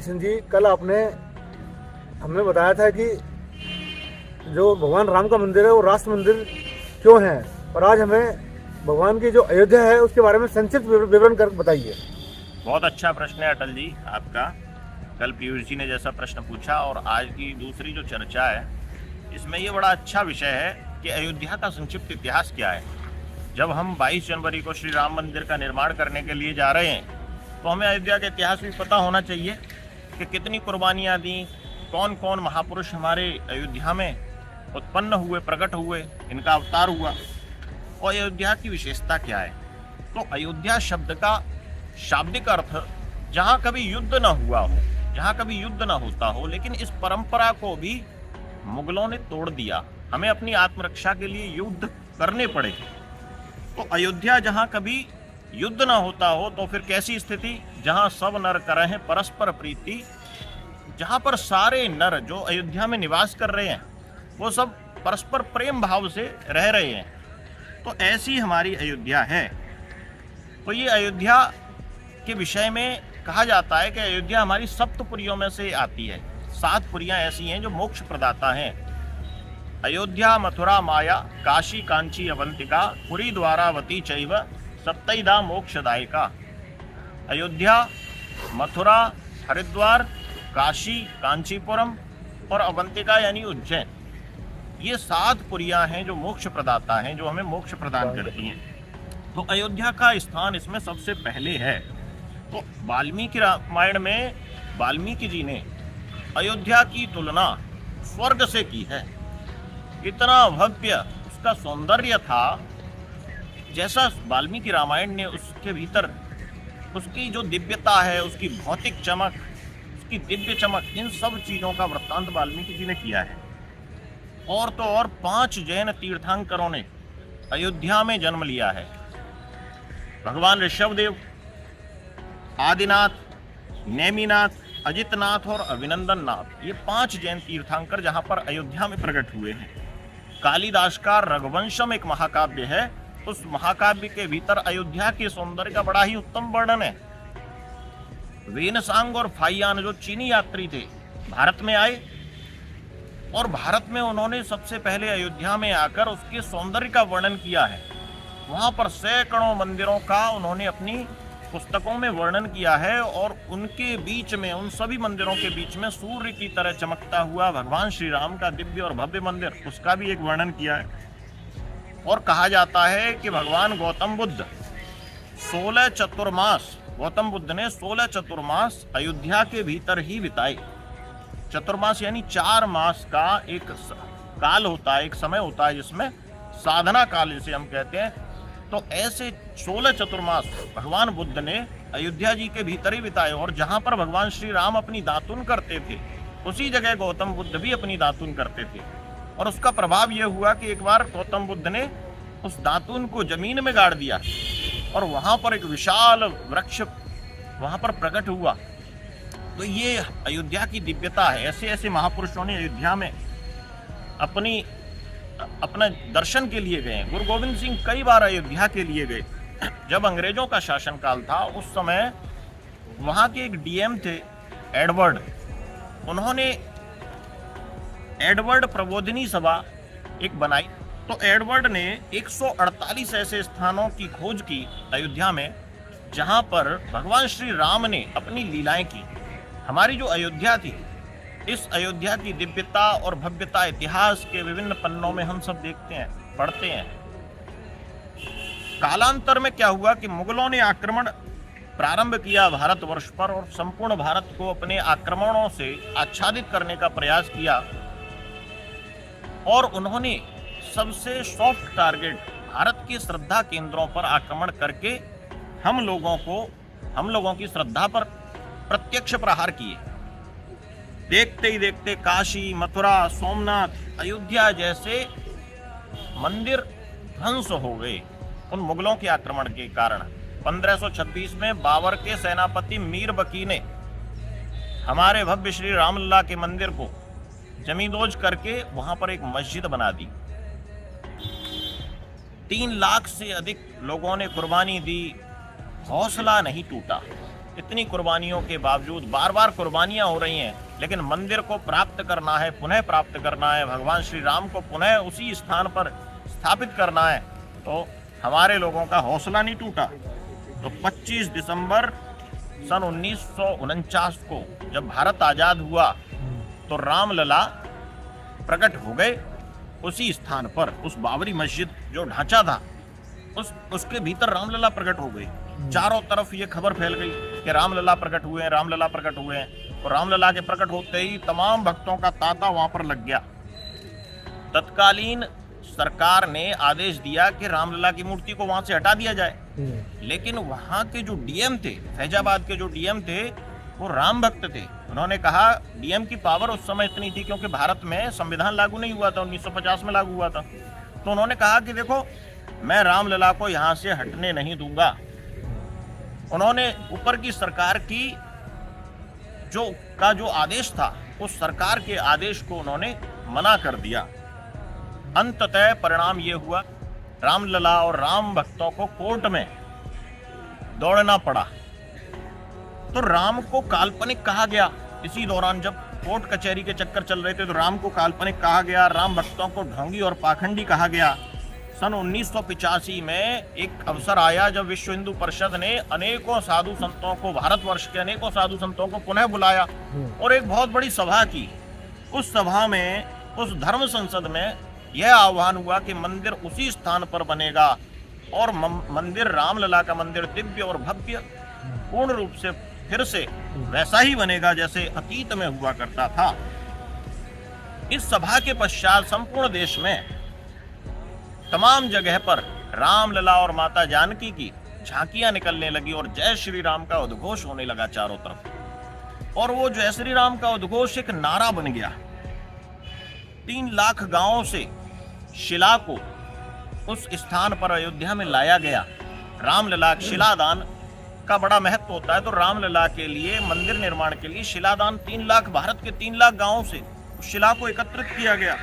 किशन जी, कल आपने हमें बताया था कि जो भगवान राम का मंदिर है वो राष्ट्र मंदिर क्यों है, और आज हमें भगवान की जो अयोध्या है उसके बारे में संक्षिप्त विवरण कर बताइए। बहुत अच्छा प्रश्न है अटल जी आपका। कल पीयूष जी ने जैसा प्रश्न पूछा और आज की दूसरी जो चर्चा है इसमें ये बड़ा अच्छा विषय है कि अयोध्या का संक्षिप्त इतिहास क्या है। जब हम 22 जनवरी को श्री राम मंदिर का निर्माण करने के लिए जा रहे हैं तो हमें अयोध्या का इतिहास भी पता होना चाहिए कि कितनी कुर्बानियाँ दी, कौन कौन महापुरुष हमारे अयोध्या में उत्पन्न हुए, प्रकट हुए, इनका अवतार हुआ और अयोध्या की विशेषता क्या है। तो अयोध्या शब्द का शाब्दिक अर्थ जहाँ कभी युद्ध न हुआ हो, जहाँ कभी युद्ध न होता हो, लेकिन इस परंपरा को भी मुगलों ने तोड़ दिया, हमें अपनी आत्मरक्षा के लिए युद्ध करने पड़े। तो अयोध्या जहाँ कभी युद्ध न होता हो तो फिर कैसी स्थिति, जहाँ सब नर करें परस्पर प्रीति, जहाँ पर सारे नर जो अयोध्या में निवास कर रहे हैं वो सब परस्पर प्रेम भाव से रह रहे हैं। तो ऐसी हमारी अयोध्या है। तो ये अयोध्या के विषय में कहा जाता है कि अयोध्या हमारी सप्तपुरियों में से आती है। 7 पुरियां ऐसी हैं जो मोक्ष प्रदाता हैं। अयोध्या, मथुरा, माया, काशी, कांची, अवंतिका, पुरी, द्वारावती चैव सप्तैदा मोक्षदायिका। अयोध्या, मथुरा, हरिद्वार, काशी, कांचीपुरम और अवंतिका यानी उज्जैन, ये 7 पुरियां हैं जो मोक्ष प्रदाता हैं, जो हमें मोक्ष प्रदान करती हैं। तो अयोध्या का स्थान इसमें सबसे पहले है। तो वाल्मीकि रामायण में वाल्मीकि जी ने अयोध्या की तुलना स्वर्ग से की है। इतना भव्य उसका सौंदर्य था, जैसा वाल्मीकि रामायण ने उसके भीतर उसकी जो दिव्यता है, उसकी भौतिक चमक, उसकी दिव्य चमक, इन सब चीज़ों का वृत्तांत वाल्मीकि जी ने किया है। और तो और 5 जैन तीर्थंकरों ने अयोध्या में जन्म लिया है। भगवान ऋषभदेव, आदिनाथ, नेमिनाथ, अजितनाथ और अभिनंदन नाथ, ये 5 जैन तीर्थंकर जहां पर अयोध्या में प्रकट हुए हैं। कालिदास का रघुवंशम एक महाकाव्य है, उस महाकाव्य के भीतर अयोध्या के सौंदर्य का बड़ा ही उत्तम वर्णन है। वेनसांग और फाइयान जो चीनी यात्री थे भारत में आए और भारत में उन्होंने सबसे पहले अयोध्या में आकर उसके सौंदर्य का वर्णन किया है। वहां पर सैकड़ों मंदिरों का उन्होंने अपनी पुस्तकों में वर्णन किया है और उनके बीच में, उन सभी मंदिरों के बीच में सूर्य की तरह चमकता हुआ भगवान श्री राम का दिव्य और भव्य मंदिर, उसका भी एक वर्णन किया है। और कहा जाता है कि भगवान गौतम बुद्ध 16 चतुर्मास, गौतम बुद्ध ने 16 चतुर्मास अयोध्या के भीतर ही बिताए। चतुर्मास यानी 4 मास का एक काल होता है, एक समय होता है जिसमें साधना काल जिसे हम कहते हैं। तो ऐसे 16 चतुर्मास भगवान बुद्ध ने अयोध्या जी के भीतर ही बिताए। और जहां पर भगवान श्री राम अपनी दातुन करते थे उसी जगह गौतम बुद्ध भी अपनी दातुन करते थे। और उसका प्रभाव यह हुआ कि एक बार गौतम बुद्ध ने उस दातुन को जमीन में गाड़ दिया और वहां पर एक विशाल वृक्ष वहां पर प्रकट हुआ। तो ये अयोध्या की दिव्यता है। ऐसे ऐसे महापुरुषों ने अयोध्या में अपना दर्शन के लिए गए। गुरु गोविंद सिंह कई बार अयोध्या के लिए गए। जब अंग्रेजों का शासनकाल था उस समय वहाँ के एक डीएम थे एडवर्ड, उन्होंने एडवर्ड प्रबोधिनी सभा एक बनाई। तो एडवर्ड ने 148 ऐसे स्थानों की खोज की अयोध्या में जहाँ पर भगवान श्री राम ने अपनी लीलाएं की। हमारी जो अयोध्या थी, इस अयोध्या की दिव्यता और भव्यता इतिहास के विभिन्न पन्नों में हम सब देखते हैं, पढ़ते हैं। कालांतर में क्या हुआ कि मुगलों ने आक्रमण प्रारंभ किया भारतवर्ष पर और संपूर्ण भारत को अपने आक्रमणों से आच्छादित करने का प्रयास किया। और उन्होंने सबसे सॉफ्ट टारगेट भारत के श्रद्धा केंद्रों पर आक्रमण करके हम लोगों की श्रद्धा पर प्रत्यक्ष प्रहार किए। देखते ही देखते काशी, मथुरा, सोमनाथ, अयोध्या जैसे मंदिर ध्वंस हो गए उन मुगलों के आक्रमण के कारण। 1526 में बाबर के सेनापति मीर बकी ने हमारे भव्य श्री रामलला के मंदिर को जमींदोज करके वहां पर एक मस्जिद बना दी। 3 लाख से अधिक लोगों ने कुर्बानी दी, हौसला नहीं टूटा। इतनी कुर्बानियों के बावजूद बार बार कुर्बानियां हो रही हैं, लेकिन मंदिर को प्राप्त करना है, पुनः प्राप्त करना है, भगवान श्री राम को पुनः उसी स्थान पर स्थापित करना है, तो हमारे लोगों का हौसला नहीं टूटा। तो 25 दिसंबर सन 1949 को जब भारत आजाद हुआ तो रामलला प्रकट हो गए उसी स्थान पर। उस बाबरी मस्जिद जो ढांचा था उसके भीतर रामलला प्रकट हो गए। चारों तरफ ये खबर फैल गई कि रामलला प्रकट हुए हैं, रामलला प्रकट हुए हैं। और रामलला के प्रकट होते ही तमाम भक्तों का तांता वहां पर लग गया। तत्कालीन सरकार ने आदेश दिया कि रामलला की मूर्ति को वहां से हटा दिया जाए, लेकिन वहां के जो डीएम थे, फैजाबाद के जो डीएम थे, वो राम भक्त थे। उन्होंने कहा, डीएम की पावर उस समय इतनी थी क्योंकि भारत में संविधान लागू नहीं हुआ था, 1950 में लागू हुआ था। तो उन्होंने कहा कि देखो, मैं रामलला को यहाँ से हटने नहीं दूंगा। उन्होंने ऊपर की सरकार की जो आदेश था, उस सरकार के आदेश को उन्होंने मना कर दिया। अंततः परिणाम ये हुआ, रामलला और राम भक्तों को कोर्ट में दौड़ना पड़ा। तो राम को काल्पनिक कहा गया। इसी दौरान जब कोर्ट कचहरी के चक्कर चल रहे थे तो राम को काल्पनिक कहा गया, राम भक्तों को ढोंगी और पाखंडी कहा गया। सन 1985 में एक अवसर आया जब विश्व हिंदू परिषद ने अनेकों साधु संतों को, भारतवर्ष के अनेकों साधु संतों को पुनः बुलाया और एक बहुत बड़ी सभा की। उस सभा में, उस धर्म संसद में यह आह्वान हुआ कि मंदिर उसी स्थान पर बनेगा और मंदिर, रामलला का मंदिर दिव्य और भव्य पूर्ण रूप से फिर से वैसा ही बनेगा जैसे अतीत में हुआ करता था। इस सभा के पश्चात संपूर्ण देश में तमाम जगह पर रामलला और माता जानकी की झांकियां निकलने लगी और जय श्री राम का उद्घोष होने लगा चारों तरफ। और वो जय श्री राम का उद्घोष एक नारा बन गया। 3 लाख गांवों से शिला को उस स्थान पर अयोध्या में लाया गया। रामलला शिलादान का बड़ा महत्व होता है, तो रामलला के लिए, मंदिर निर्माण के लिए शिलादान 3 लाख, भारत के 3 लाख गांवों से शिला को एकत्रित किया गया।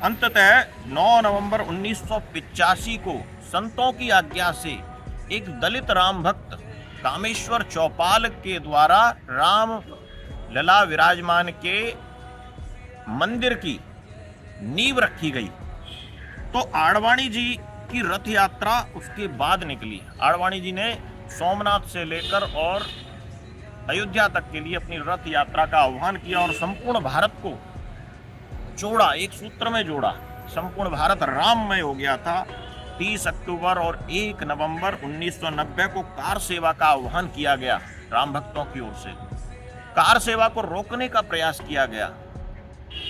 अंततः 9 नवंबर 1985 को संतों की आज्ञा से एक दलित राम भक्त कामेश्वर चौपाल के द्वारा रामलला विराजमान के मंदिर की नींव रखी गई। तो आडवाणी जी की रथ यात्रा उसके बाद निकली। आडवाणी जी ने सोमनाथ से लेकर और अयोध्या तक के लिए अपनी रथ यात्रा का आह्वान किया और संपूर्ण भारत को जोड़ा, एक सूत्र में जोड़ा। संपूर्ण भारत राममय हो गया था। 30 अक्टूबर और 1 नवंबर 1990 को कार सेवा का आह्वान किया गया राम भक्तों की ओर से। कार सेवा को रोकने का प्रयास किया गया।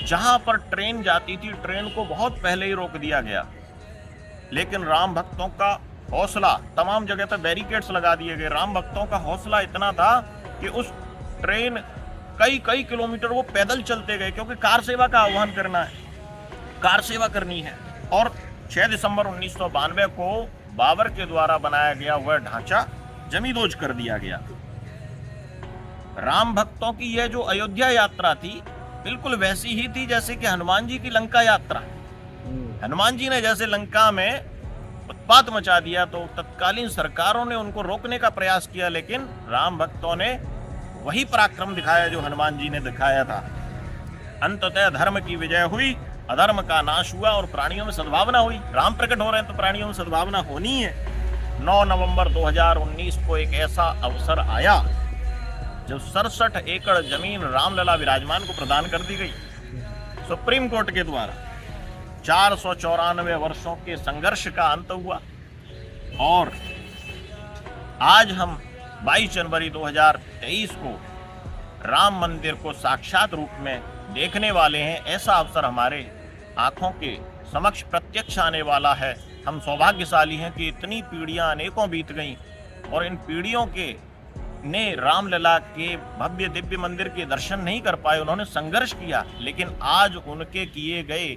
जहां पर ट्रेन जाती थी, ट्रेन को बहुत पहले ही रोक दिया गया। लेकिन राम भक्तों का हौसला, तमाम जगह पर बैरिकेड्स लगा दिए गए। राम भक्तों का हौसला इतना था कि उस ट्रेन कई किलोमीटर वो पैदल चलते गए, क्योंकि कार सेवा का आह्वान करना है, कार सेवा करनी है। और 6 दिसंबर 1992 को बाबर के द्वारा बनाया गया वह ढांचा जमींदोज कर दिया गया। राम भक्तों की यह जो अयोध्या यात्रा थी, बिल्कुल वैसी ही थी जैसे कि हनुमान जी की लंका यात्रा। हनुमान जी ने जैसे लंका में उत्पात मचा दिया तो तत्कालीन सरकारों ने उनको रोकने का प्रयास किया, लेकिन राम भक्तों ने वही पराक्रम दिखाया जो हनुमान जी ने दिखाया था। अंततः धर्म की विजय हुई, अधर्म का नाश हुआ और प्राणियों में सद्भावना हुई। राम प्रकट हो रहे हैं तो प्राणियों में सद्भावना होनी है। 9 नवंबर 2019 को एक ऐसा अवसर आया जब 67 एकड़ जमीन रामलला विराजमान को प्रदान कर दी गई सुप्रीम कोर्ट के द्वारा। 494 वर्षों के संघर्ष का अंत हुआ और आज हम 22 जनवरी 2023 को राम मंदिर को साक्षात रूप में देखने वाले हैं। ऐसा अवसर हमारे आंखों के समक्ष प्रत्यक्ष आने वाला है। हम सौभाग्यशाली हैं कि इतनी पीढ़ियां अनेकों बीत गईं और इन पीढ़ियों के ने रामलला के भव्य दिव्य मंदिर के दर्शन नहीं कर पाए। उन्होंने संघर्ष किया, लेकिन आज उनके किए गए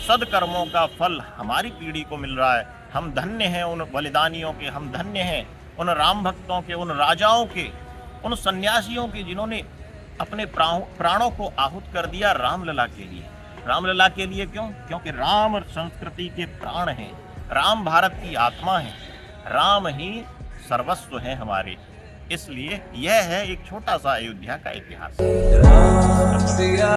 सदकर्मों का फल हमारी पीढ़ी को मिल रहा है। हम धन्य हैं उन बलिदानियों के, हम धन्य हैं उन राम भक्तों के, उन राजाओं के, उन सन्यासियों के जिन्होंने अपने प्राणों को आहुत कर दिया रामलला के लिए। रामलला के लिए क्यों? क्योंकि राम संस्कृति के प्राण हैं, राम भारत की आत्मा है, राम ही सर्वस्व है हमारे। इसलिए यह है एक छोटा सा अयोध्या का इतिहास।